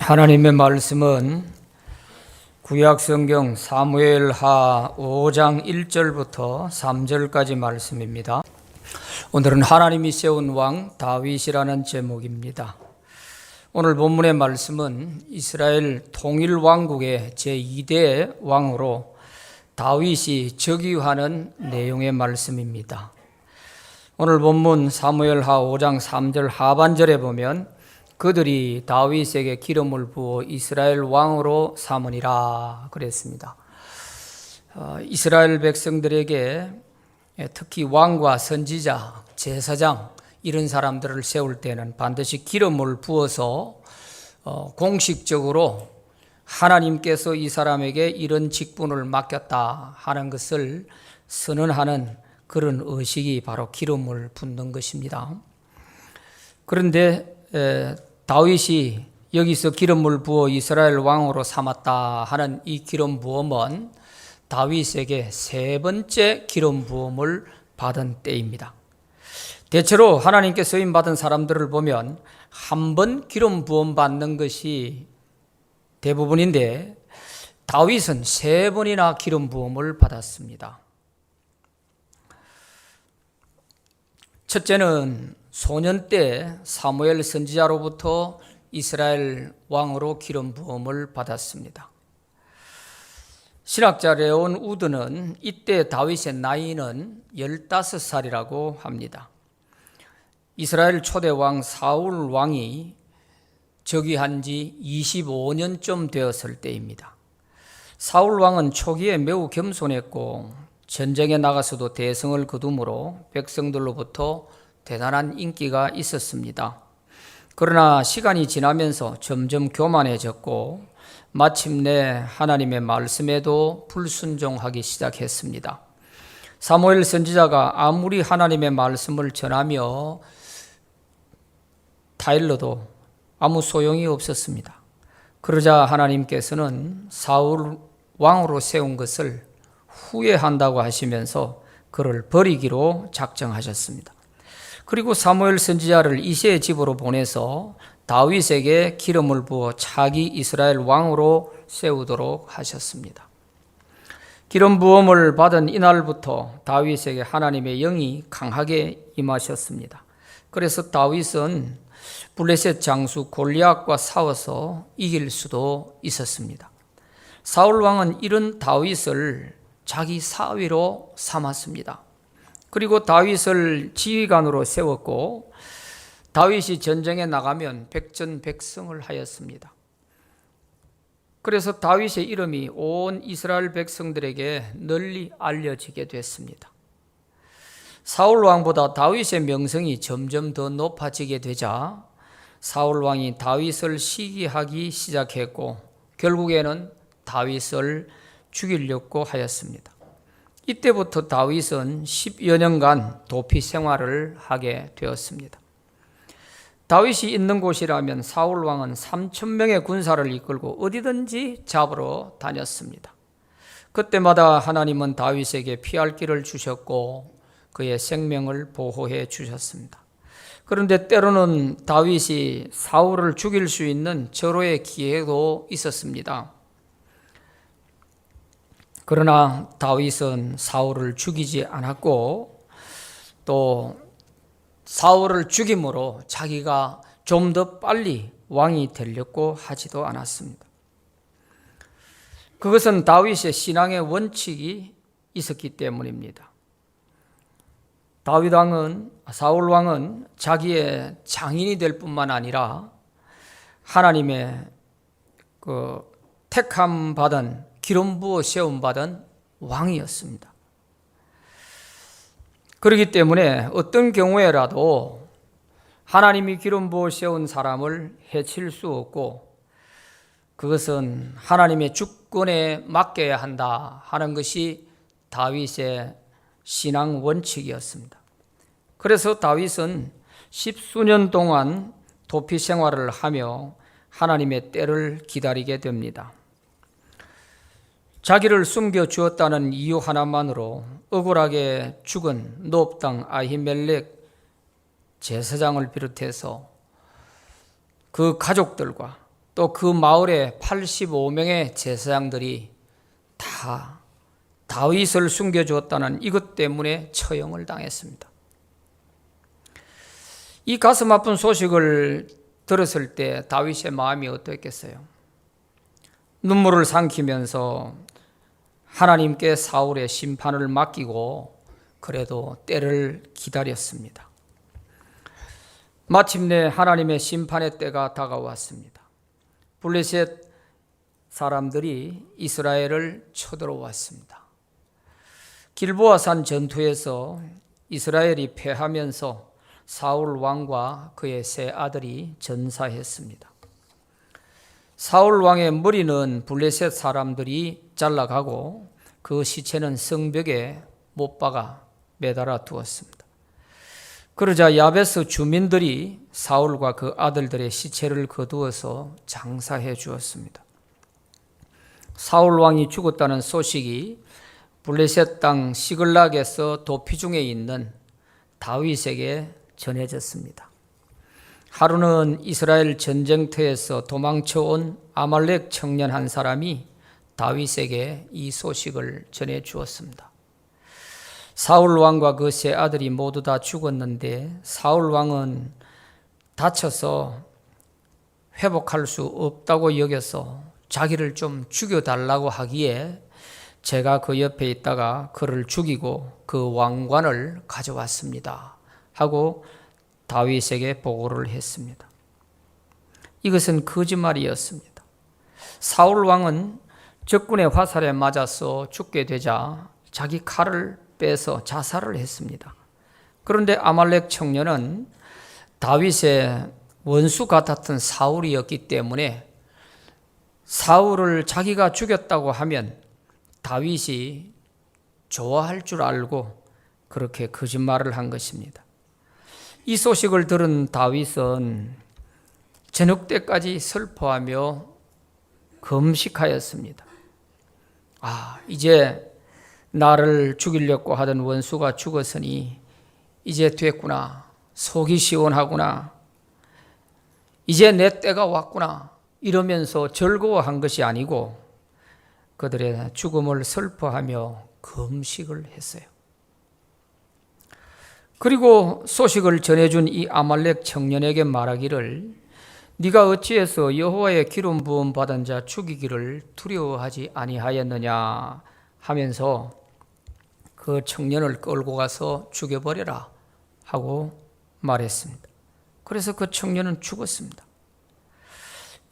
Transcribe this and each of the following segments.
하나님의 말씀은 구약성경 사무엘하 5장 1절부터 3절까지 말씀입니다. 오늘은 하나님이 세운 왕 다윗이라는 제목입니다. 오늘 본문의 말씀은 이스라엘 통일왕국의 제2대 왕으로 다윗이 즉위하는 내용의 말씀입니다. 오늘 본문 사무엘하 5장 3절 하반절에 보면 그들이 다윗에게 기름을 부어 이스라엘 왕으로 삼으니라 그랬습니다. 이스라엘 백성들에게 특히 왕과 선지자, 제사장 이런 사람들을 세울 때는 반드시 기름을 부어서 공식적으로 하나님께서 이 사람에게 이런 직분을 맡겼다 하는 것을 선언하는 그런 의식이 바로 기름을 붓는 것입니다. 그런데 다윗이 여기서 기름을 부어 이스라엘 왕으로 삼았다 하는 이 기름 부음은 다윗에게 세 번째 기름 부음을 받은 때입니다. 대체로 하나님께 쓰임 받은 사람들을 보면 한 번 기름 부음 받는 것이 대부분인데 다윗은 세 번이나 기름 부음을 받았습니다. 첫째는 소년 때 사무엘 선지자로부터 이스라엘 왕으로 기름 부음을 받았습니다. 신학자 레온 우드는 이때 다윗의 나이는 15살이라고 합니다. 이스라엘 초대 왕 사울 왕이 즉위한 지 25년쯤 되었을 때입니다. 사울 왕은 초기에 매우 겸손했고 전쟁에 나가서도 대성을 거두므로 백성들로부터 대단한 인기가 있었습니다. 그러나 시간이 지나면서 점점 교만해졌고 마침내 하나님의 말씀에도 불순종하기 시작했습니다. 사무엘 선지자가 아무리 하나님의 말씀을 전하며 타일러도 아무 소용이 없었습니다. 그러자 하나님께서는 사울 왕으로 세운 것을 후회한다고 하시면서 그를 버리기로 작정하셨습니다. 그리고 사무엘 선지자를 이새의 집으로 보내서 다윗에게 기름을 부어 차기 이스라엘 왕으로 세우도록 하셨습니다. 기름 부음을 받은 이날부터 다윗에게 하나님의 영이 강하게 임하셨습니다. 그래서 다윗은 블레셋 장수 골리앗과 싸워서 이길 수도 있었습니다. 사울 왕은 이런 다윗을 자기 사위로 삼았습니다. 그리고 다윗을 지휘관으로 세웠고 다윗이 전쟁에 나가면 백전백승을 하였습니다. 그래서 다윗의 이름이 온 이스라엘 백성들에게 널리 알려지게 됐습니다. 사울 왕보다 다윗의 명성이 점점 더 높아지게 되자 사울 왕이 다윗을 시기하기 시작했고 결국에는 다윗을 죽이려고 하였습니다. 이때부터 다윗은 10여 년간 도피 생활을 하게 되었습니다. 다윗이 있는 곳이라면 사울 왕은 3,000명의 군사를 이끌고 어디든지 잡으러 다녔습니다. 그때마다 하나님은 다윗에게 피할 길을 주셨고 그의 생명을 보호해 주셨습니다. 그런데 때로는 다윗이 사울을 죽일 수 있는 절호의 기회도 있었습니다. 그러나 다윗은 사울을 죽이지 않았고 또 사울을 죽임으로 자기가 좀 더 빨리 왕이 되려고 하지도 않았습니다. 그것은 다윗의 신앙의 원칙이 있었기 때문입니다. 사울 왕은 자기의 장인이 될 뿐만 아니라 하나님의 택함 받은 기름 부어 세움 받은 왕이었습니다. 그렇기 때문에 어떤 경우에라도 하나님이 기름 부어 세운 사람을 해칠 수 없고 그것은 하나님의 주권에 맡겨야 한다 하는 것이 다윗의 신앙 원칙이었습니다. 그래서 다윗은 10수년 동안 도피 생활을 하며 하나님의 때를 기다리게 됩니다. 자기를 숨겨주었다는 이유 하나만으로 억울하게 죽은 노업 땅 아히멜렉 제사장을 비롯해서 그 가족들과 또 그 마을의 85명의 제사장들이 다 다윗을 숨겨주었다는 이것 때문에 처형을 당했습니다. 이 가슴 아픈 소식을 들었을 때 다윗의 마음이 어떠했겠어요? 눈물을 삼키면서 하나님께 사울의 심판을 맡기고 그래도 때를 기다렸습니다. 마침내 하나님의 심판의 때가 다가왔습니다. 블레셋 사람들이 이스라엘을 쳐들어왔습니다. 길보아산 전투에서 이스라엘이 패하면서 사울 왕과 그의 세 아들이 전사했습니다. 사울 왕의 머리는 블레셋 사람들이 잘라가고 그 시체는 성벽에 못 박아 매달아 두었습니다. 그러자 야베스 주민들이 사울과 그 아들들의 시체를 거두어서 장사해 주었습니다. 사울 왕이 죽었다는 소식이 블레셋 땅 시글락에서 도피 중에 있는 다윗에게 전해졌습니다. 하루는 이스라엘 전쟁터에서 도망쳐온 아말렉 청년 한 사람이 다윗에게 이 소식을 전해 주었습니다. 사울 왕과 그 세 아들이 모두 다 죽었는데 사울 왕은 다쳐서 회복할 수 없다고 여겨서 자기를 좀 죽여달라고 하기에 제가 그 옆에 있다가 그를 죽이고 그 왕관을 가져왔습니다 하고 다윗에게 보고를 했습니다. 이것은 거짓말이었습니다. 사울 왕은 적군의 화살에 맞아서 죽게 되자 자기 칼을 빼서 자살을 했습니다. 그런데 아말렉 청년은 다윗의 원수 같았던 사울이었기 때문에 사울을 자기가 죽였다고 하면 다윗이 좋아할 줄 알고 그렇게 거짓말을 한 것입니다. 이 소식을 들은 다윗은 저녁 때까지 슬퍼하며 금식하였습니다. 이제 나를 죽이려고 하던 원수가 죽었으니 이제 됐구나. 속이 시원하구나. 이제 내 때가 왔구나. 이러면서 즐거워한 것이 아니고 그들의 죽음을 슬퍼하며 금식을 했어요. 그리고 소식을 전해준 이 아말렉 청년에게 말하기를 네가 어찌해서 여호와의 기름 부음 받은 자 죽이기를 두려워하지 아니하였느냐 하면서 그 청년을 끌고 가서 죽여버려라 하고 말했습니다. 그래서 그 청년은 죽었습니다.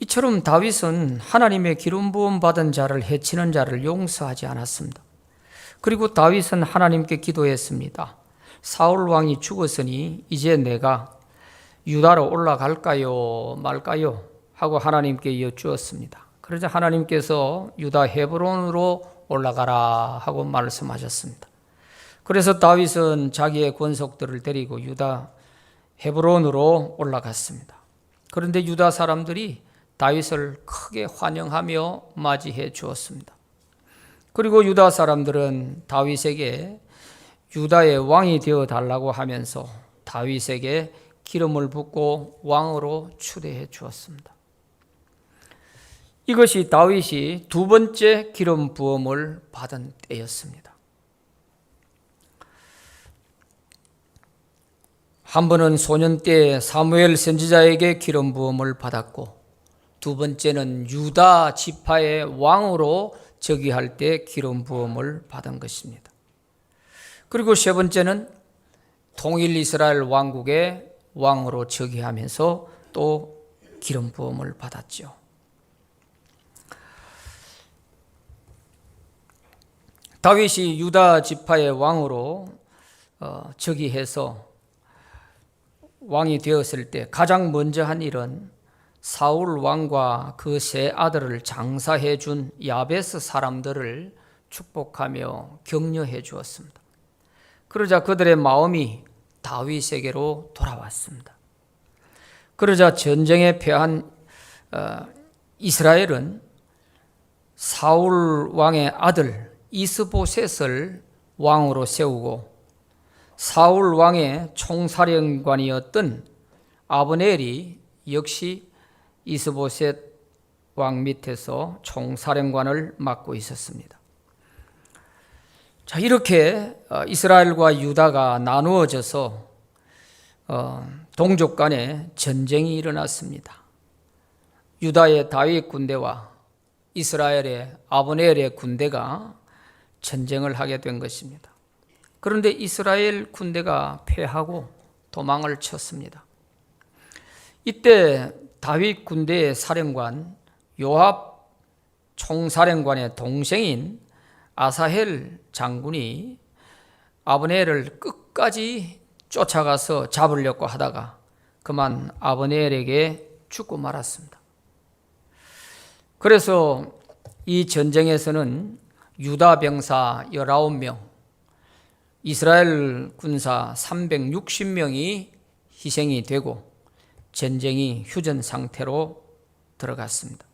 이처럼 다윗은 하나님의 기름 부음 받은 자를 해치는 자를 용서하지 않았습니다. 그리고 다윗은 하나님께 기도했습니다. 사울 왕이 죽었으니 이제 내가 유다로 올라갈까요 말까요 하고 하나님께 여쭈었습니다. 그러자 하나님께서 유다 헤브론으로 올라가라 하고 말씀하셨습니다. 그래서 다윗은 자기의 권속들을 데리고 유다 헤브론으로 올라갔습니다. 그런데 유다 사람들이 다윗을 크게 환영하며 맞이해 주었습니다. 그리고 유다 사람들은 다윗에게 유다의 왕이 되어 달라고 하면서 다윗에게 기름을 붓고 왕으로 추대해 주었습니다. 이것이 다윗이 두 번째 기름 부음을 받은 때였습니다. 한 번은 소년 때 사무엘 선지자에게 기름 부음을 받았고 두 번째는 유다 지파의 왕으로 즉위할 때 기름 부음을 받은 것입니다. 그리고 세 번째는 통일 이스라엘 왕국의 왕으로 즉위하면서 또 기름 부음을 받았죠. 다윗이 유다 지파의 왕으로 즉위해서 왕이 되었을 때 가장 먼저 한 일은 사울 왕과 그 세 아들을 장사해 준 야베스 사람들을 축복하며 격려해 주었습니다. 그러자 그들의 마음이 다윗에게로 돌아왔습니다. 그러자 전쟁에 패한 이스라엘은 사울 왕의 아들 이스보셋을 왕으로 세우고 사울 왕의 총사령관이었던 아브넬이 역시 이스보셋 왕 밑에서 총사령관을 맡고 있었습니다. 자, 이렇게 이스라엘과 유다가 나누어져서 동족 간에 전쟁이 일어났습니다. 유다의 다윗 군대와 이스라엘의 아브넬의 군대가 전쟁을 하게 된 것입니다. 그런데 이스라엘 군대가 패하고 도망을 쳤습니다. 이때 다윗 군대의 사령관 요압 총사령관의 동생인 아사헬 장군이 아브넬을 끝까지 쫓아가서 잡으려고 하다가 그만 아브넬에게 죽고 말았습니다. 그래서 이 전쟁에서는 유다 병사 19명, 이스라엘 군사 360명이 희생이 되고 전쟁이 휴전 상태로 들어갔습니다.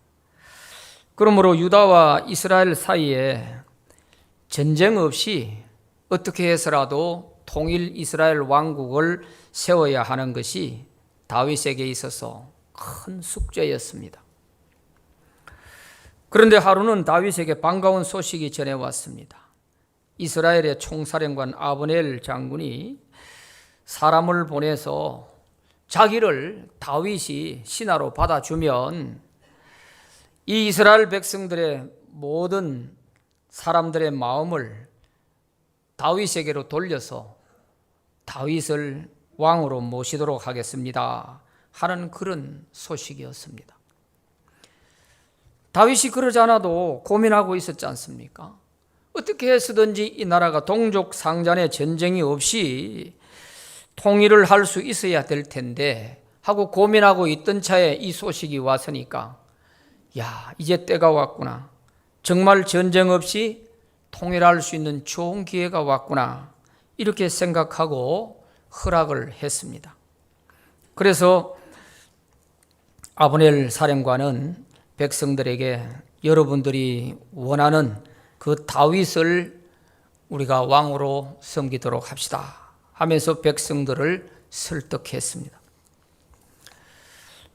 그러므로 유다와 이스라엘 사이에 전쟁 없이 어떻게 해서라도 통일 이스라엘 왕국을 세워야 하는 것이 다윗에게 있어서 큰 숙제였습니다. 그런데 하루는 다윗에게 반가운 소식이 전해왔습니다. 이스라엘의 총사령관 아브넬 장군이 사람을 보내서 자기를 다윗이 신하로 받아주면 이 이스라엘 백성들의 모든 사람들의 마음을 다윗에게로 돌려서 다윗을 왕으로 모시도록 하겠습니다 하는 그런 소식이었습니다. 다윗이 그러지 않아도 고민하고 있었지 않습니까? 어떻게 해서든지 이 나라가 동족 상잔의 전쟁이 없이 통일을 할 수 있어야 될 텐데 하고 고민하고 있던 차에 이 소식이 왔으니까 야, 이제 때가 왔구나. 정말 전쟁 없이 통일할 수 있는 좋은 기회가 왔구나. 이렇게 생각하고 허락을 했습니다. 그래서 아브넬 사령관은 백성들에게 여러분들이 원하는 그 다윗을 우리가 왕으로 섬기도록 합시다 하면서 백성들을 설득했습니다.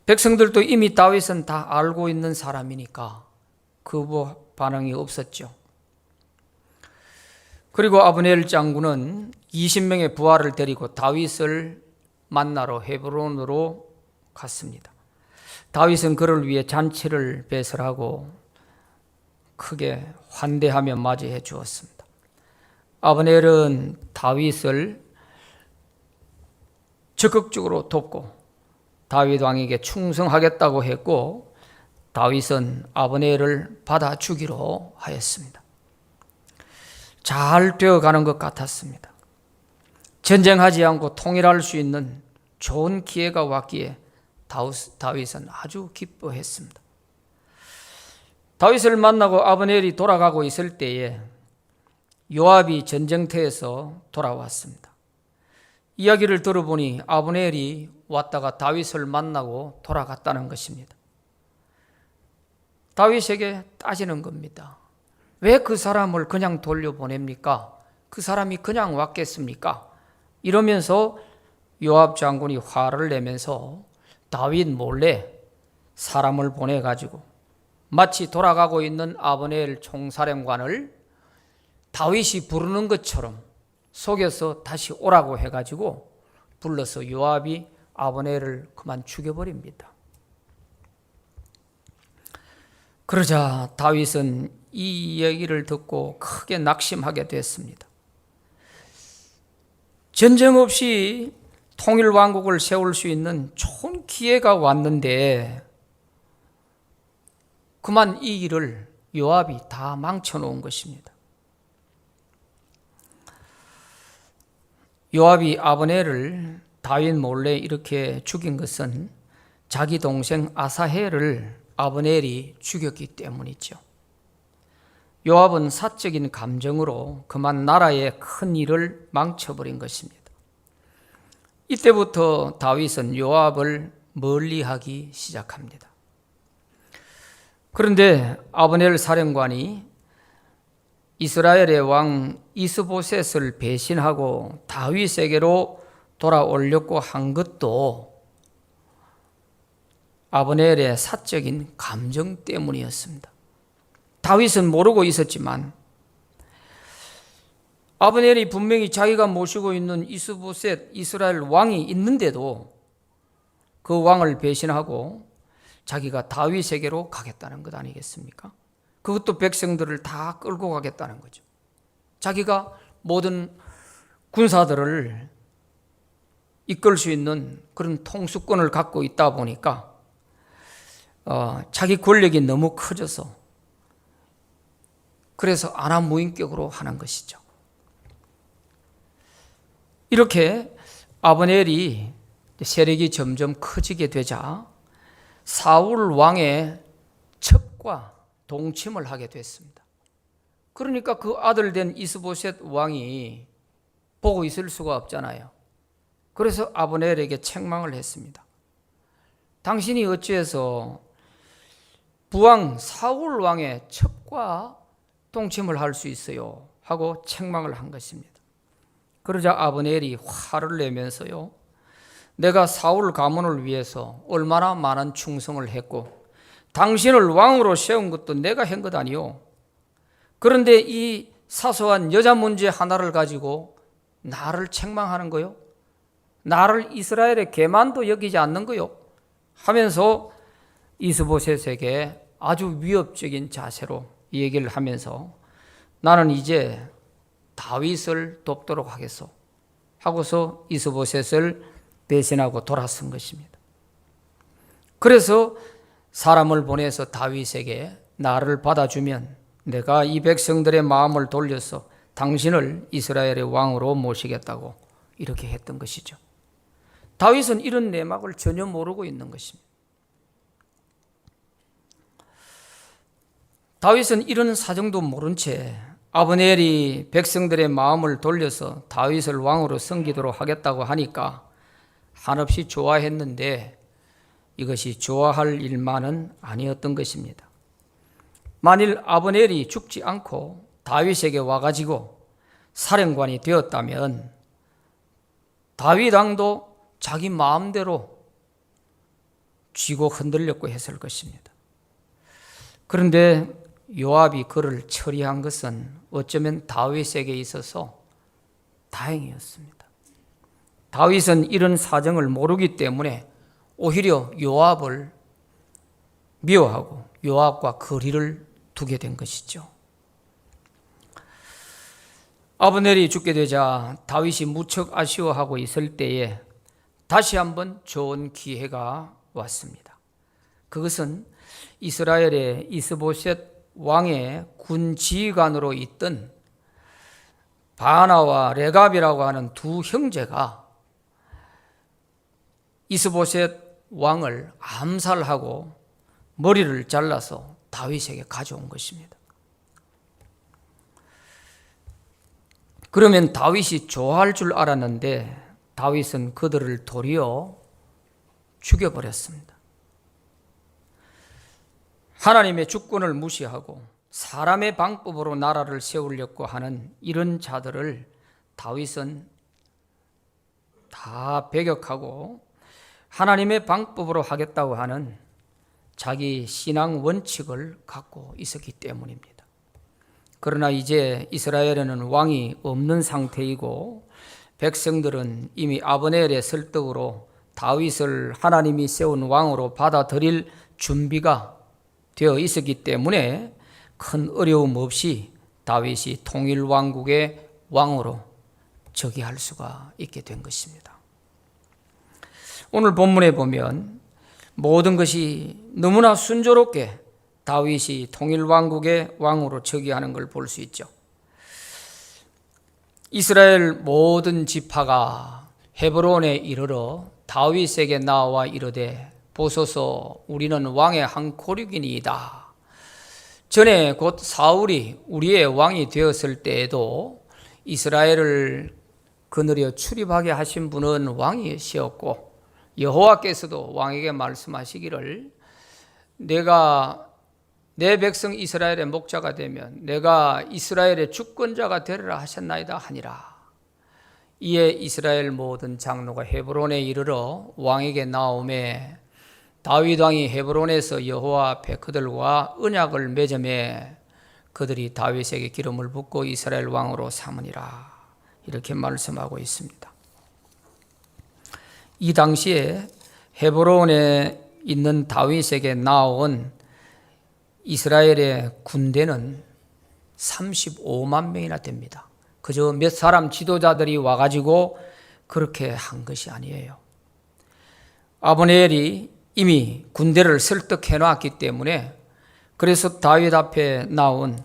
백성들도 이미 다윗은 다 알고 있는 사람이니까 그 반응이 없었죠. 그리고 아브넬 장군은 20명의 부하를 데리고 다윗을 만나러 헤브론으로 갔습니다. 다윗은 그를 위해 잔치를 배설하고 크게 환대하며 맞이해 주었습니다. 아브넬은 다윗을 적극적으로 돕고 다윗 왕에게 충성하겠다고 했고 다윗은 아브넬을 받아주기로 하였습니다. 잘 되어가는 것 같았습니다. 전쟁하지 않고 통일할 수 있는 좋은 기회가 왔기에 다윗은 아주 기뻐했습니다. 다윗을 만나고 아브넬이 돌아가고 있을 때에 요압이 전쟁터에서 돌아왔습니다. 이야기를 들어보니 아브넬이 왔다가 다윗을 만나고 돌아갔다는 것입니다. 다윗에게 따지는 겁니다. 왜 그 사람을 그냥 돌려보냅니까? 그 사람이 그냥 왔겠습니까? 이러면서 요압 장군이 화를 내면서 다윗 몰래 사람을 보내가지고 마치 돌아가고 있는 아브넬 총사령관을 다윗이 부르는 것처럼 속여서 다시 오라고 해가지고 불러서 요압이 아브넬을 그만 죽여버립니다. 그러자 다윗은 이 얘기를 듣고 크게 낙심하게 됐습니다. 전쟁 없이 통일 왕국을 세울 수 있는 좋은 기회가 왔는데 그만 이 일을 요압이 다 망쳐놓은 것입니다. 요압이 아브넬을 다윗 몰래 이렇게 죽인 것은 자기 동생 아사헬을 아브넬이 죽였기 때문이죠. 요압은 사적인 감정으로 그만 나라의 큰 일을 망쳐버린 것입니다. 이때부터 다윗은 요압을 멀리하기 시작합니다. 그런데 아브넬 사령관이 이스라엘의 왕 이스보셋을 배신하고 다윗에게로 돌아오려고 한 것도 아브넬의 사적인 감정 때문이었습니다. 다윗은 모르고 있었지만 아브넬이 분명히 자기가 모시고 있는 이스보셋 이스라엘 왕이 있는데도 그 왕을 배신하고 자기가 다윗에게로 가겠다는 것 아니겠습니까? 그것도 백성들을 다 끌고 가겠다는 거죠. 자기가 모든 군사들을 이끌 수 있는 그런 통수권을 갖고 있다 보니까 자기 권력이 너무 커져서 그래서 안하무인격으로 하는 것이죠. 이렇게 아브넬이 세력이 점점 커지게 되자 사울 왕의 첩과 동침을 하게 됐습니다. 그러니까 그 아들 된 이스보셋 왕이 보고 있을 수가 없잖아요. 그래서 아브넬에게 책망을 했습니다. 당신이 어찌해서 부왕 사울 왕의 첩과 동침을 할 수 있어요? 하고 책망을 한 것입니다. 그러자 아브넬이 화를 내면서요, 내가 사울 가문을 위해서 얼마나 많은 충성을 했고 당신을 왕으로 세운 것도 내가 한 것 아니요. 그런데 이 사소한 여자 문제 하나를 가지고 나를 책망하는 거요? 나를 이스라엘의 개만도 여기지 않는 거요? 하면서 이스보셋에게 아주 위협적인 자세로 얘기를 하면서 나는 이제 다윗을 돕도록 하겠소 하고서 이스보셋을 배신하고 돌아선 것입니다. 그래서 사람을 보내서 다윗에게 나를 받아주면 내가 이 백성들의 마음을 돌려서 당신을 이스라엘의 왕으로 모시겠다고 이렇게 했던 것이죠. 다윗은 이런 내막을 전혀 모르고 있는 것입니다. 다윗은 이런 사정도 모른 채 아브넬이 백성들의 마음을 돌려서 다윗을 왕으로 섬기도록 하겠다고 하니까 한없이 좋아했는데 이것이 좋아할 일만은 아니었던 것입니다. 만일 아브넬이 죽지 않고 다윗에게 와가지고 사령관이 되었다면 다윗 왕도 자기 마음대로 쥐고 흔들렸고 했을 것입니다. 그런데 요압이 그를 처리한 것은 어쩌면 다윗에게 있어서 다행이었습니다. 다윗은 이런 사정을 모르기 때문에 오히려 요압을 미워하고 요압과 거리를 두게 된 것이죠. 아브넬이 죽게 되자 다윗이 무척 아쉬워하고 있을 때에 다시 한번 좋은 기회가 왔습니다. 그것은 이스라엘의 이스보셋 왕의 군 지휘관으로 있던 바나와 레갑이라고 하는 두 형제가 이스보셋 왕을 암살하고 머리를 잘라서 다윗에게 가져온 것입니다. 그러면 다윗이 좋아할 줄 알았는데 다윗은 그들을 도리어 죽여버렸습니다. 하나님의 주권을 무시하고 사람의 방법으로 나라를 세우려고 하는 이런 자들을 다윗은 다 배격하고 하나님의 방법으로 하겠다고 하는 자기 신앙 원칙을 갖고 있었기 때문입니다. 그러나 이제 이스라엘에는 왕이 없는 상태이고 백성들은 이미 아브넬의 설득으로 다윗을 하나님이 세운 왕으로 받아들일 준비가 되어 있었기 때문에 큰 어려움 없이 다윗이 통일 왕국의 왕으로 즉위할 수가 있게 된 것입니다. 오늘 본문에 보면 모든 것이 너무나 순조롭게 다윗이 통일 왕국의 왕으로 즉위하는 걸 볼 수 있죠. 이스라엘 모든 지파가 헤브론에 이르러 다윗에게 나와 이르되 보소서 우리는 왕의 한 고륙이니이다. 전에 곧 사울이 우리의 왕이 되었을 때에도 이스라엘을 거느려 출입하게 하신 분은 왕이시었고 여호와께서도 왕에게 말씀하시기를 내가 내 백성 이스라엘의 목자가 되면 내가 이스라엘의 주권자가 되리라 하셨나이다 하니라. 이에 이스라엘 모든 장로가 헤브론에 이르러 왕에게 나오매 다윗 왕이 헤브론에서 여호와 앞에 그들과 언약을 맺음에 그들이 다윗에게 기름을 붓고 이스라엘 왕으로 삼으니라. 이렇게 말씀하고 있습니다. 이 당시에 헤브론에 있는 다윗에게 나온 이스라엘의 군대는 35만 명이나 됩니다. 그저 몇 사람 지도자들이 와가지고 그렇게 한 것이 아니에요. 아브넬이 이미 군대를 설득해 놨기 때문에 그래서 다윗 앞에 나온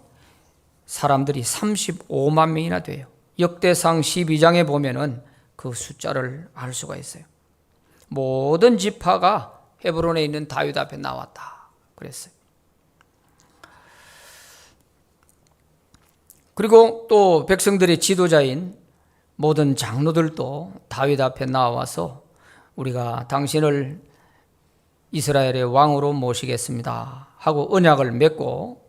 사람들이 35만 명이나 돼요. 역대상 12장에 보면은 그 숫자를 알 수가 있어요. 모든 지파가 헤브론에 있는 다윗 앞에 나왔다 그랬어요. 그리고 또 백성들의 지도자인 모든 장로들도 다윗 앞에 나와서 우리가 당신을 이스라엘의 왕으로 모시겠습니다 하고 언약을 맺고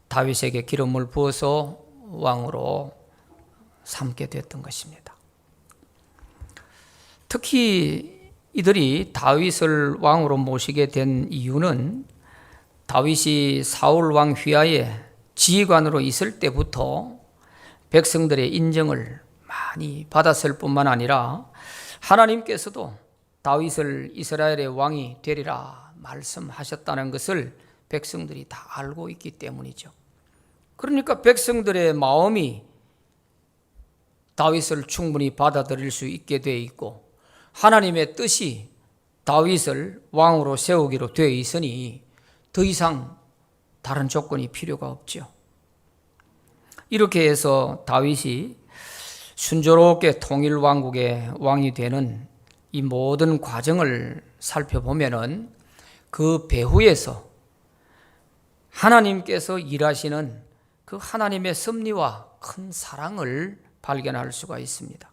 다윗에게 기름을 부어서 왕으로 삼게 됐던 것입니다. 특히 이들이 다윗을 왕으로 모시게 된 이유는 다윗이 사울 왕 휘하에 지휘관으로 있을 때부터 백성들의 인정을 많이 받았을 뿐만 아니라 하나님께서도 다윗을 이스라엘의 왕이 되리라 말씀하셨다는 것을 백성들이 다 알고 있기 때문이죠. 그러니까 백성들의 마음이 다윗을 충분히 받아들일 수 있게 되어 있고 하나님의 뜻이 다윗을 왕으로 세우기로 되어 있으니 더 이상 다른 조건이 필요가 없죠. 이렇게 해서 다윗이 순조롭게 통일 왕국의 왕이 되는 이 모든 과정을 살펴보면은 그 배후에서 하나님께서 일하시는 그 하나님의 섭리와 큰 사랑을 발견할 수가 있습니다.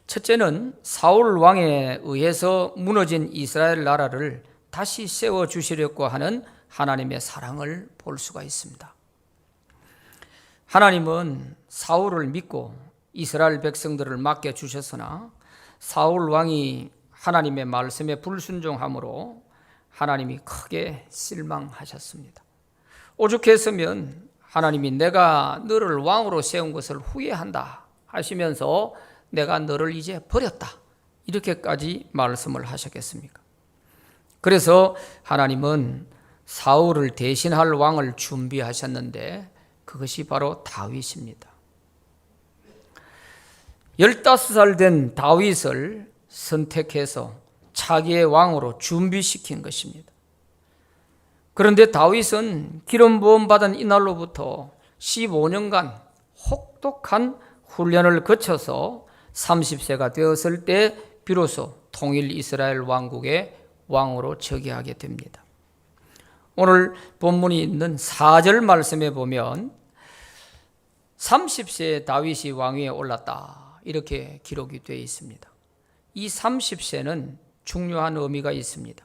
첫째는 사울 왕에 의해서 무너진 이스라엘 나라를 다시 세워주시려고 하는 하나님의 사랑을 볼 수가 있습니다. 하나님은 사울을 믿고 이스라엘 백성들을 맡겨주셨으나 사울 왕이 하나님의 말씀에 불순종함으로 하나님이 크게 실망하셨습니다. 오죽했으면 하나님이 내가 너를 왕으로 세운 것을 후회한다 하시면서 내가 너를 이제 버렸다 이렇게까지 말씀을 하셨겠습니까? 그래서 하나님은 사울을 대신할 왕을 준비하셨는데 그것이 바로 다윗입니다. 15살 된 다윗을 선택해서 차기의 왕으로 준비시킨 것입니다. 그런데 다윗은 기름 부음 받은 이날로부터 15년간 혹독한 훈련을 거쳐서 30세가 되었을 때 비로소 통일 이스라엘 왕국의 왕으로 즉위하게 됩니다. 오늘 본문이 있는 4절 말씀에 보면 30세에 다윗이 왕위에 올랐다 이렇게 기록이 되어 있습니다. 이 30세는 중요한 의미가 있습니다.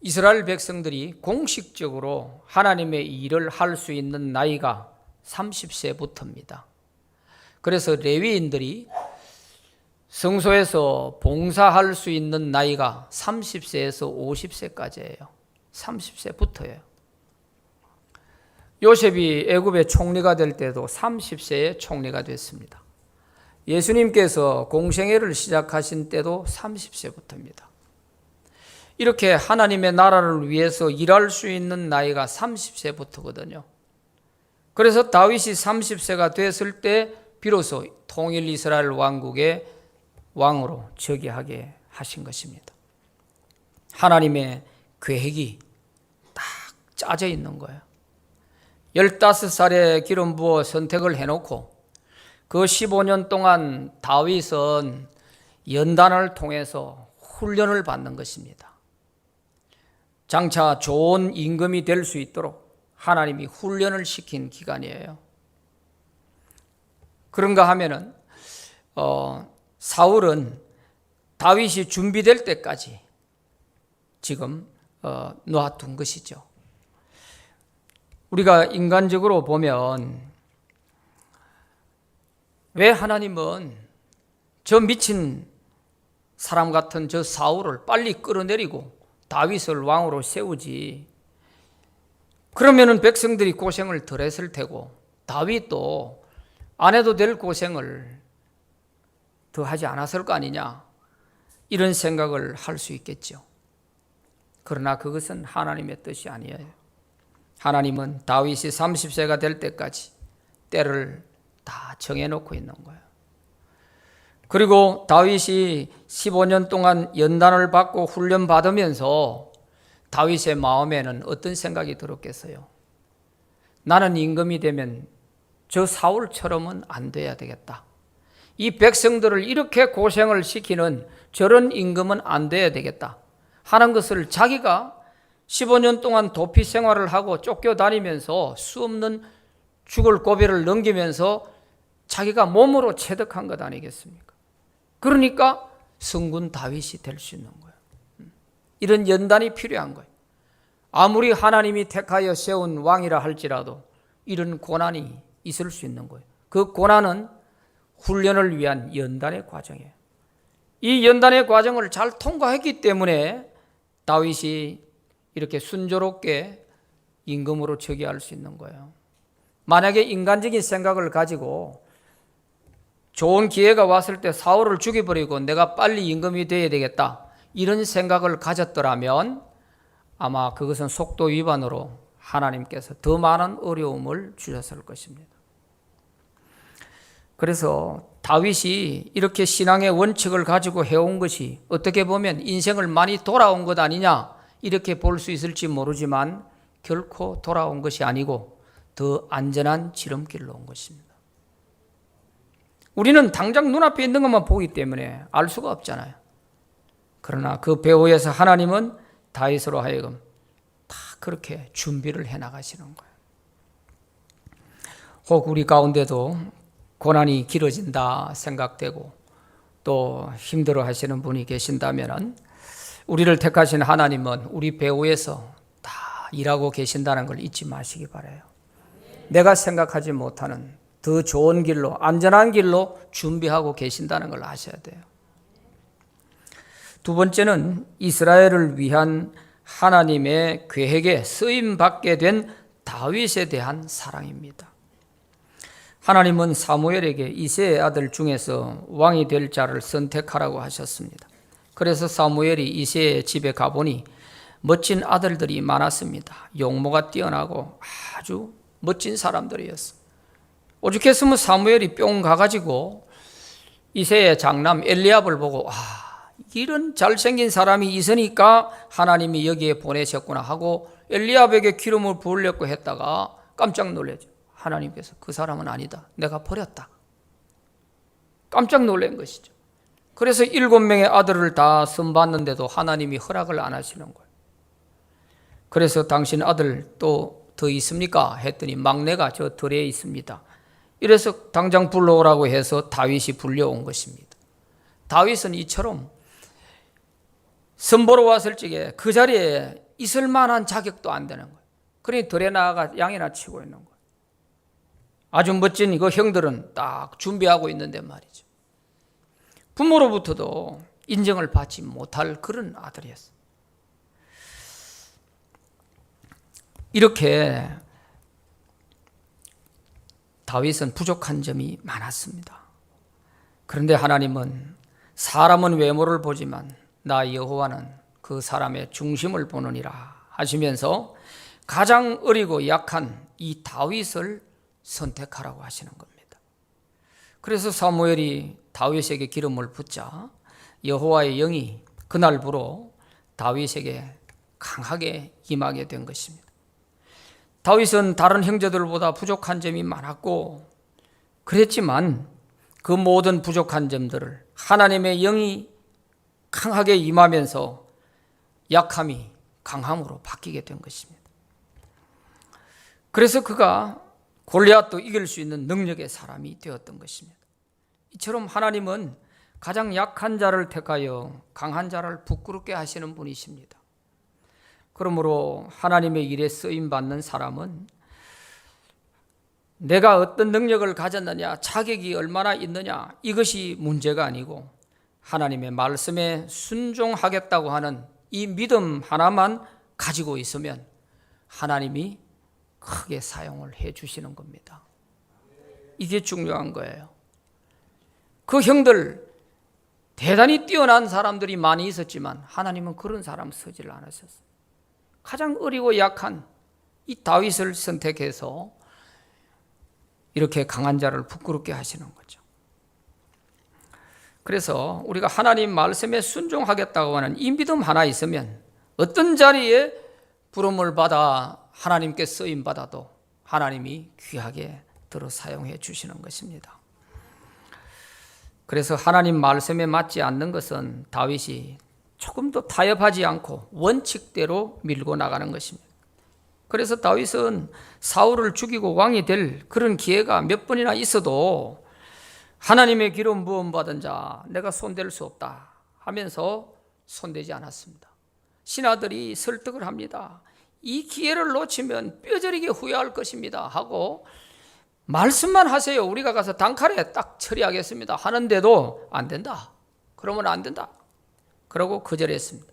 이스라엘 백성들이 공식적으로 하나님의 일을 할 수 있는 나이가 30세부터입니다. 그래서 레위인들이 성소에서 봉사할 수 있는 나이가 30세에서 50세까지예요. 30세부터예요. 요셉이 애굽의 총리가 될 때도 30세에 총리가 됐습니다. 예수님께서 공생애를 시작하신 때도 30세부터입니다. 이렇게 하나님의 나라를 위해서 일할 수 있는 나이가 30세부터거든요. 그래서 다윗이 30세가 됐을 때 비로소 통일 이스라엘 왕국의 왕으로 즉위하게 하신 것입니다. 하나님의 계획이 딱 짜져 있는 거예요. 15살에 기름 부어 선택을 해놓고 그 15년 동안 다윗은 연단을 통해서 훈련을 받는 것입니다. 장차 좋은 임금이 될 수 있도록 하나님이 훈련을 시킨 기간이에요. 그런가 하면은 사울은 다윗이 준비될 때까지 지금 놓아둔 것이죠. 우리가 인간적으로 보면 왜 하나님은 저 미친 사람 같은 저 사울을 빨리 끌어내리고 다윗을 왕으로 세우지. 그러면은 백성들이 고생을 덜 했을 테고 다윗도 안 해도 될 고생을 더 하지 않았을 거 아니냐, 이런 생각을 할 수 있겠죠. 그러나 그것은 하나님의 뜻이 아니에요. 하나님은 다윗이 30세가 될 때까지 때를 다 정해놓고 있는 거예요. 그리고 다윗이 15년 동안 연단을 받고 훈련받으면서 다윗의 마음에는 어떤 생각이 들었겠어요? 나는 임금이 되면 저 사울처럼은 안 돼야 되겠다. 이 백성들을 이렇게 고생을 시키는 저런 임금은 안 돼야 되겠다 하는 것을 자기가 15년 동안 도피 생활을 하고 쫓겨다니면서 수없는 죽을 고비를 넘기면서 자기가 몸으로 체득한 것 아니겠습니까? 그러니까 성군 다윗이 될 수 있는 거예요. 이런 연단이 필요한 거예요. 아무리 하나님이 택하여 세운 왕이라 할지라도 이런 고난이 있을 수 있는 거예요. 그 고난은 훈련을 위한 연단의 과정이에요. 이 연단의 과정을 잘 통과했기 때문에 다윗이 이렇게 순조롭게 임금으로 즉위할 수 있는 거예요. 만약에 인간적인 생각을 가지고 좋은 기회가 왔을 때 사울을 죽여버리고 내가 빨리 임금이 되어야 되겠다, 이런 생각을 가졌더라면 아마 그것은 속도 위반으로 하나님께서 더 많은 어려움을 주셨을 것입니다. 그래서 다윗이 이렇게 신앙의 원칙을 가지고 해온 것이 어떻게 보면 인생을 많이 돌아온 것 아니냐, 이렇게 볼 수 있을지 모르지만 결코 돌아온 것이 아니고 더 안전한 지름길로 온 것입니다. 우리는 당장 눈앞에 있는 것만 보기 때문에 알 수가 없잖아요. 그러나 그 배후에서 하나님은 다윗으로 하여금 다 그렇게 준비를 해나가시는 거예요. 혹 우리 가운데도 고난이 길어진다 생각되고 또 힘들어 하시는 분이 계신다면 우리를 택하신 하나님은 우리 배후에서 다 일하고 계신다는 걸 잊지 마시기 바라요. 내가 생각하지 못하는 더 좋은 길로, 안전한 길로 준비하고 계신다는 걸 아셔야 돼요. 두 번째는 이스라엘을 위한 하나님의 계획에 쓰임받게 된 다윗에 대한 사랑입니다. 하나님은 사무엘에게 이새의 아들 중에서 왕이 될 자를 선택하라고 하셨습니다. 그래서 사무엘이 이새의 집에 가보니 멋진 아들들이 많았습니다. 용모가 뛰어나고 아주 멋진 사람들이었어요. 오죽했으면 사무엘이 뿅 가가지고 이새의 장남 엘리압을 보고 이런 잘생긴 사람이 있으니까 하나님이 여기에 보내셨구나 하고 엘리압에게 기름을 부으려고 했다가 깜짝 놀라죠. 하나님께서 그 사람은 아니다, 내가 버렸다. 깜짝 놀란 것이죠. 그래서 7명의 아들을 다 선봤는데도 하나님이 허락을 안 하시는 거예요. 그래서 당신 아들 또 더 있습니까? 했더니 막내가 저 들에 있습니다. 이래서 당장 불러오라고 해서 다윗이 불려온 것입니다. 다윗은 이처럼 선보러 왔을 적에 그 자리에 있을 만한 자격도 안 되는 거예요. 그러니 들에 나아가 양이나 치고 있는 거예요. 아주 멋진 그 형들은 딱 준비하고 있는데 말이죠. 부모로부터도 인정을 받지 못할 그런 아들이었어요. 이렇게 다윗은 부족한 점이 많았습니다. 그런데 하나님은 사람은 외모를 보지만 나 여호와는 그 사람의 중심을 보느니라 하시면서 가장 어리고 약한 이 다윗을 선택하라고 하시는 겁니다. 그래서 사무엘이 다윗에게 기름을 붓자 여호와의 영이 그날부로 다윗에게 강하게 임하게 된 것입니다. 다윗은 다른 형제들보다 부족한 점이 많았고 그랬지만 그 모든 부족한 점들을 하나님의 영이 강하게 임하면서 약함이 강함으로 바뀌게 된 것입니다. 그래서 그가 골리앗도 이길 수 있는 능력의 사람이 되었던 것입니다. 이처럼 하나님은 가장 약한 자를 택하여 강한 자를 부끄럽게 하시는 분이십니다. 그러므로 하나님의 일에 쓰임받는 사람은 내가 어떤 능력을 가졌느냐, 자격이 얼마나 있느냐, 이것이 문제가 아니고 하나님의 말씀에 순종하겠다고 하는 이 믿음 하나만 가지고 있으면 하나님이 크게 사용을 해 주시는 겁니다. 이게 중요한 거예요. 그 형들 대단히 뛰어난 사람들이 많이 있었지만 하나님은 그런 사람 쓰지를 않으셨어요. 가장 어리고 약한 이 다윗을 선택해서 이렇게 강한 자를 부끄럽게 하시는 거죠. 그래서 우리가 하나님 말씀에 순종하겠다고 하는 이 믿음 하나 있으면 어떤 자리에 부름을 받아 하나님께 쓰임 받아도 하나님이 귀하게 들어 사용해 주시는 것입니다. 그래서 하나님 말씀에 맞지 않는 것은 다윗이 조금도 타협하지 않고 원칙대로 밀고 나가는 것입니다. 그래서 다윗은 사울을 죽이고 왕이 될 그런 기회가 몇 번이나 있어도 하나님의 기름 부음 받은 자 내가 손댈 수 없다 하면서 손대지 않았습니다. 신하들이 설득을 합니다. 이 기회를 놓치면 뼈저리게 후회할 것입니다 하고 말씀만 하세요. 우리가 가서 단칼에 딱 처리하겠습니다 하는데도 안 된다. 그러면 안 된다. 그러고 거절했습니다.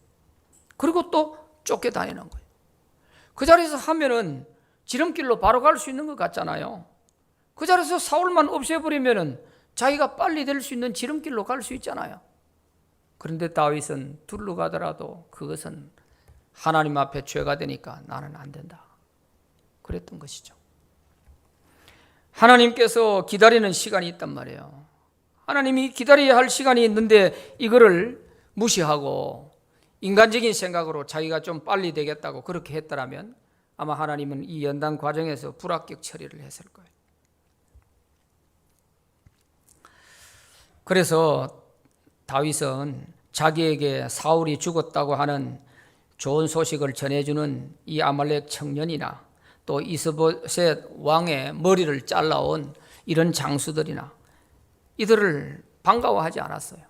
그리고 또 쫓겨다니는 거예요. 그 자리에서 하면은 지름길로 바로 갈 수 있는 것 같잖아요. 그 자리에서 사울만 없애버리면은 자기가 빨리 될 수 있는 지름길로 갈 수 있잖아요. 그런데 다윗은 둘러 가더라도 그것은 하나님 앞에 죄가 되니까 나는 안 된다. 그랬던 것이죠. 하나님께서 기다리는 시간이 있단 말이에요. 하나님이 기다려야 할 시간이 있는데 이거를 무시하고 인간적인 생각으로 자기가 좀 빨리 되겠다고 그렇게 했더라면 아마 하나님은 이 연단 과정에서 불합격 처리를 했을 거예요. 그래서 다윗은 자기에게 사울이 죽었다고 하는 좋은 소식을 전해주는 이 아말렉 청년이나 또 이스보셋 왕의 머리를 잘라온 이런 장수들이나 이들을 반가워하지 않았어요.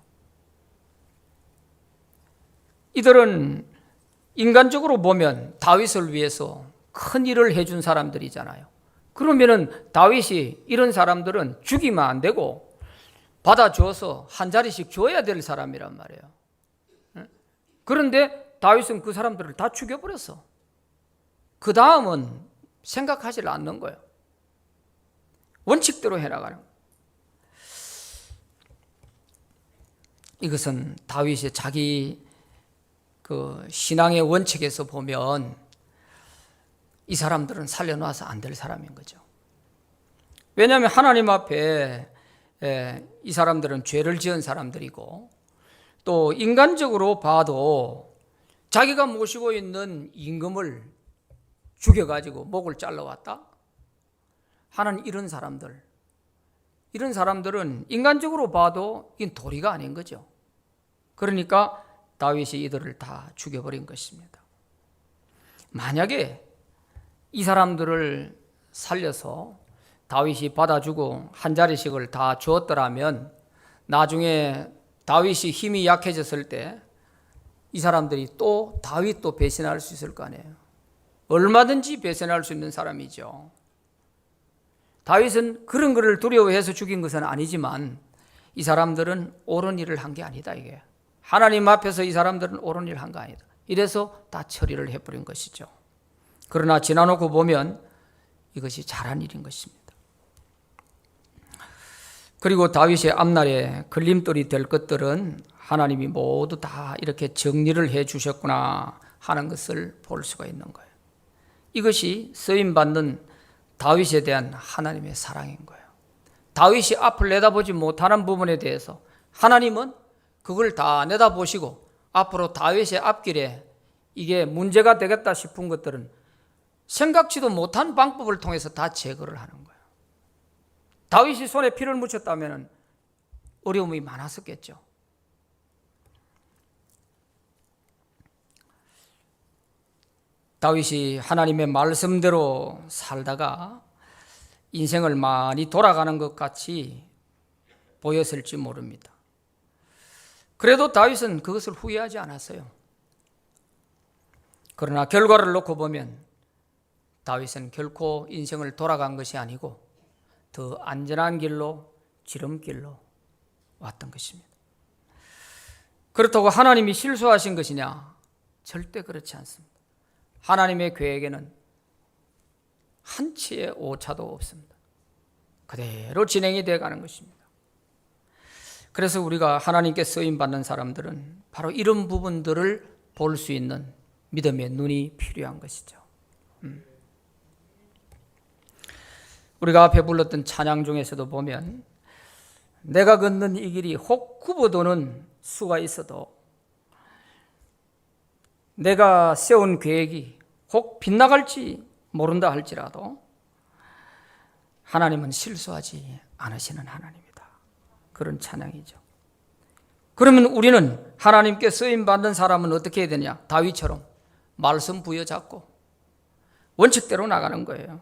이들은 인간적으로 보면 다윗을 위해서 큰 일을 해준 사람들이잖아요. 그러면은 다윗이 이런 사람들은 죽이면 안 되고 받아줘서 한 자리씩 줘야 될 사람이란 말이에요. 그런데 다윗은 그 사람들을 다 죽여버렸어. 그 다음은 생각하지 않는 거예요. 원칙대로 해나가는 거예요. 이것은 다윗의 자기 그 신앙의 원칙에서 보면 이 사람들은 살려놔서 안 될 사람인 거죠. 왜냐하면 하나님 앞에 이 사람들은 죄를 지은 사람들이고 또 인간적으로 봐도 자기가 모시고 있는 임금을 죽여가지고 목을 잘라왔다 하는 이런 사람들은 인간적으로 봐도 이건 도리가 아닌 거죠. 그러니까 다윗이 이들을 다 죽여버린 것입니다. 만약에 이 사람들을 살려서 다윗이 받아주고 한 자리씩을 다 주었더라면 나중에 다윗이 힘이 약해졌을 때 이 사람들이 또 다윗도 배신할 수 있을 거 아니에요. 얼마든지 배신할 수 있는 사람이죠. 다윗은 그런 것을 두려워해서 죽인 것은 아니지만 이 사람들은 옳은 일을 한 게 아니다 이게. 하나님 앞에서 이 사람들은 옳은 일을 한 거 아니다. 이래서 다 처리를 해버린 것이죠. 그러나 지나놓고 보면 이것이 잘한 일인 것입니다. 그리고 다윗의 앞날에 걸림돌이 될 것들은 하나님이 모두 다 이렇게 정리를 해 주셨구나 하는 것을 볼 수가 있는 거예요. 이것이 쓰임받는 다윗에 대한 하나님의 사랑인 거예요. 다윗이 앞을 내다보지 못하는 부분에 대해서 하나님은 그걸 다 내다보시고 앞으로 다윗의 앞길에 이게 문제가 되겠다 싶은 것들은 생각지도 못한 방법을 통해서 다 제거를 하는 거예요. 다윗이 손에 피를 묻혔다면 어려움이 많았었겠죠. 다윗이 하나님의 말씀대로 살다가 인생을 많이 돌아가는 것 같이 보였을지 모릅니다. 그래도 다윗은 그것을 후회하지 않았어요. 그러나 결과를 놓고 보면 다윗은 결코 인생을 돌아간 것이 아니고 더 안전한 길로 지름길로 왔던 것입니다. 그렇다고 하나님이 실수하신 것이냐? 절대 그렇지 않습니다. 하나님의 계획에는 한치의 오차도 없습니다. 그대로 진행이 되어가는 것입니다. 그래서 우리가 하나님께 쓰임받는 사람들은 바로 이런 부분들을 볼 수 있는 믿음의 눈이 필요한 것이죠. 우리가 앞에 불렀던 찬양 중에서도 보면 내가 걷는 이 길이 혹 굽어도는 수가 있어도 내가 세운 계획이 혹 빗나갈지 모른다 할지라도 하나님은 실수하지 않으시는 하나님이다. 그런 찬양이죠. 그러면 우리는 하나님께 쓰임받는 사람은 어떻게 해야 되냐? 다윗처럼 말씀 부여잡고 원칙대로 나가는 거예요.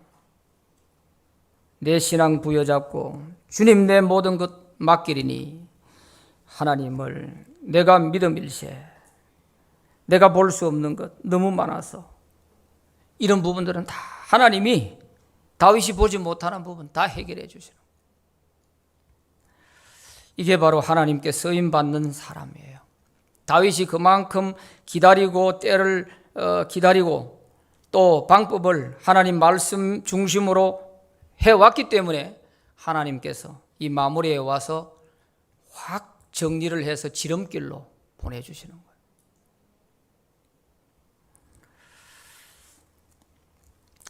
내 신앙 부여잡고 주님 내 모든 것 맡기리니 하나님을 내가 믿음일세 내가 볼 수 없는 것 너무 많아서 이런 부분들은 다 하나님이 다윗이 보지 못하는 부분 다 해결해 주시는 거예요. 이게 바로 하나님께 쓰임받는 사람이에요. 다윗이 그만큼 기다리고 때를 기다리고 또 방법을 하나님 말씀 중심으로 해왔기 때문에 하나님께서 이 마무리에 와서 확 정리를 해서 지름길로 보내주시는 거예요.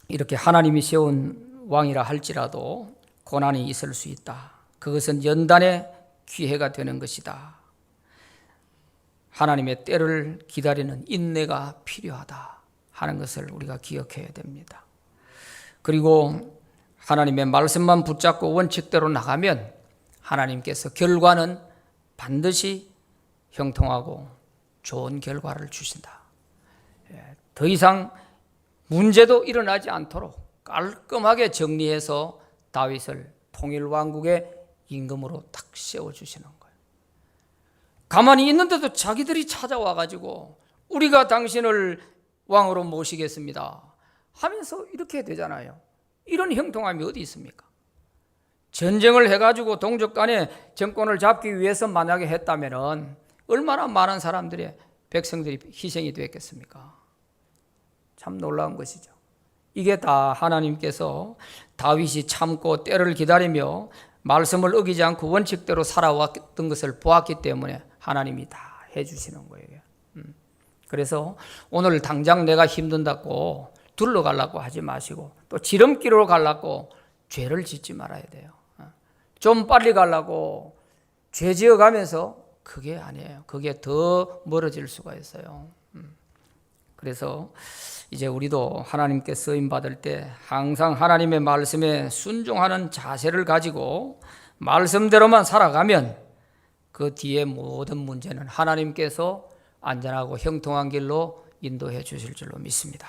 이렇게 하나님이 세운 왕이라 할지라도 고난이 있을 수 있다. 그것은 연단의 기회가 되는 것이다. 하나님의 때를 기다리는 인내가 필요하다 하는 것을 우리가 기억해야 됩니다. 그리고 하나님의 말씀만 붙잡고 원칙대로 나가면 하나님께서 결과는 반드시 형통하고 좋은 결과를 주신다. 더 이상 문제도 일어나지 않도록 깔끔하게 정리해서 다윗을 통일왕국의 임금으로 딱 세워주시는 거예요. 가만히 있는데도 자기들이 찾아와가지고 우리가 당신을 왕으로 모시겠습니다 하면서 이렇게 되잖아요. 이런 형통함이 어디 있습니까? 전쟁을 해가지고 동족 간에 정권을 잡기 위해서 만약에 했다면 얼마나 많은 사람들의 백성들이 희생이 됐겠습니까? 참 놀라운 것이죠. 이게 다 하나님께서 다윗이 참고 때를 기다리며 말씀을 어기지 않고 원칙대로 살아왔던 것을 보았기 때문에 하나님이 다 해주시는 거예요. 그래서 오늘 당장 내가 힘든다고 둘러가려고 하지 마시고 또 지름길로 가려고 죄를 짓지 말아야 돼요. 좀 빨리 가려고 죄 지어가면서 그게 아니에요. 그게 더 멀어질 수가 있어요. 그래서 이제 우리도 하나님께 쓰임받을 때 항상 하나님의 말씀에 순종하는 자세를 가지고 말씀대로만 살아가면 그 뒤에 모든 문제는 하나님께서 안전하고 형통한 길로 인도해 주실 줄로 믿습니다.